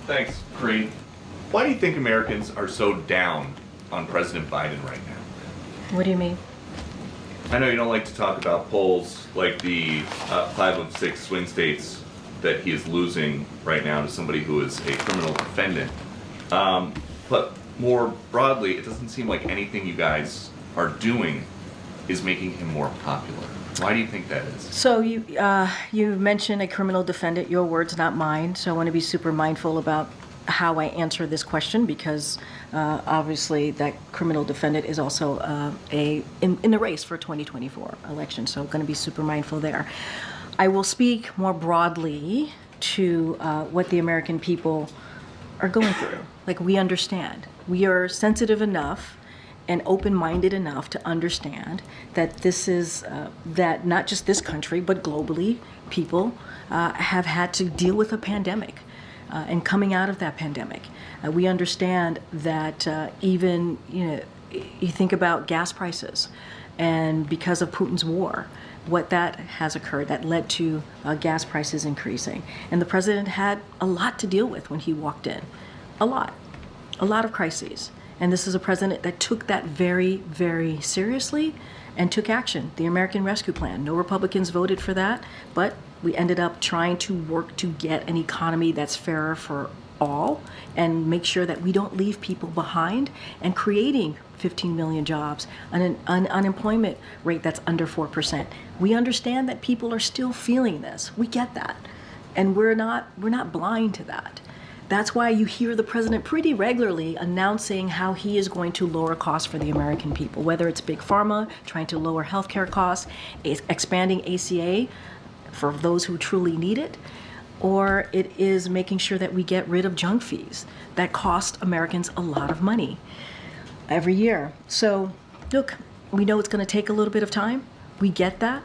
Thanks, Green. Why do you think Americans are so down on President Biden right now? What do you mean? I know you don't like to talk about polls like the 5 of 6 swing states that he is losing right now to somebody who is a criminal defendant. But more broadly, it doesn't seem like anything you guys are doing is making him more popular. Why do you think that is? So you mentioned a criminal defendant, your words, not mine. So I want to be super mindful about how I answer this question because obviously that criminal defendant is also in the race for 2024 election. So I'm going to be super mindful there. I will speak more broadly to what the American people are going through. Like, we understand. We are sensitive enough and open-minded enough to understand that this is, that not just this country, but globally, people have had to deal with a pandemic. And coming out of that pandemic, we understand that even, you think about gas prices, and because of Putin's war, what that has occurred that led to gas prices increasing. And the president had a lot to deal with when he walked in. A lot of crises. And this is a president that took that very, very seriously and took action. The American Rescue Plan, no Republicans voted for that, but we ended up trying to work to get an economy that's fairer for all and make sure that we don't leave people behind, and creating 15 million jobs, an unemployment rate that's under 4%. We understand that people are still feeling this. We get that. And we're not blind to that. That's why you hear the president pretty regularly announcing how he is going to lower costs for the American people, whether it's Big Pharma, trying to lower healthcare costs, expanding ACA for those who truly need it, or it is making sure that we get rid of junk fees that cost Americans a lot of money every year. So look, we know it's going to take a little bit of time. We get that.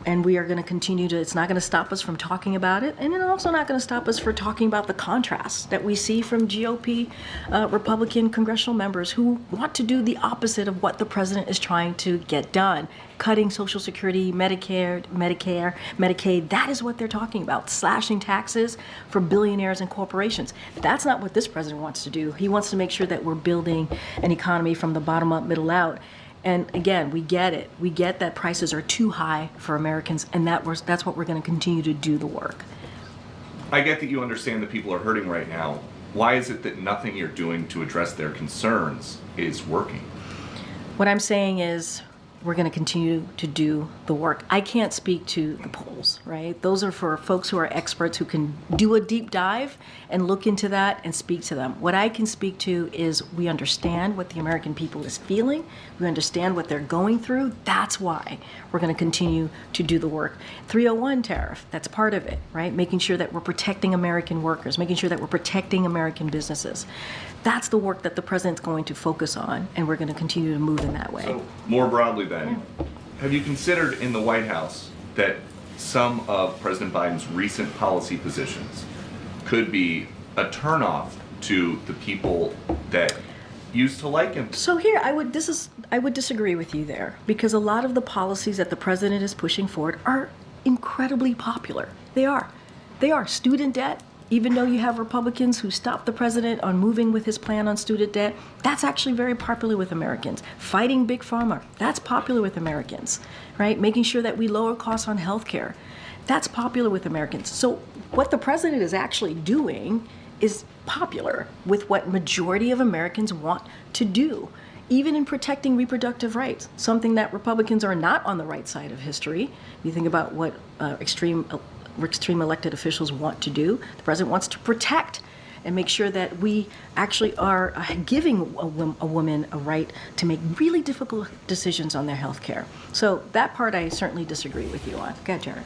And we are going to continue to, it's not going to stop us from talking about it. And it's also not going to stop us from talking about the contrasts that we see from GOP Republican congressional members who want to do the opposite of what the president is trying to get done. Cutting Social Security, Medicare, Medicaid, that is what they're talking about. Slashing taxes for billionaires and corporations. That's not what this president wants to do. He wants to make sure that we're building an economy from the bottom up, middle out. And again, we get it. We get that prices are too high for Americans, and that's what we're going to continue to do the work. I get that you understand that people are hurting right now. Why is it that nothing you're doing to address their concerns is working? What I'm saying is we're going to continue to do the work. I can't speak to the polls, right? Those are for folks who are experts who can do a deep dive and look into that and speak to them. What I can speak to is we understand what the American people is feeling. We understand what they're going through. That's why we're going to continue to do the work. 301 tariff, that's part of it, right? Making sure that we're protecting American workers, making sure that we're protecting American businesses. That's the work that the president's going to focus on, and we're going to continue to move in that way. So, more broadly then, have you considered in the White House that some of President Biden's recent policy positions could be a turnoff to the people that used to like him? So here, I would disagree with you there, because a lot of the policies that the president is pushing forward are incredibly popular. They are. Student debt. Even though you have Republicans who stopped the president on moving with his plan on student debt, that's actually very popular with Americans. Fighting Big Pharma, that's popular with Americans, right? Making sure that we lower costs on healthcare, that's popular with Americans. So what the president is actually doing is popular with what majority of Americans want to do, even in protecting reproductive rights, something that Republicans are not on the right side of history. You think about what extreme elected officials want to do. The president wants to protect and make sure that we actually are giving a woman a right to make really difficult decisions on their health care. So that part I certainly disagree with you on. Go ahead, Jared.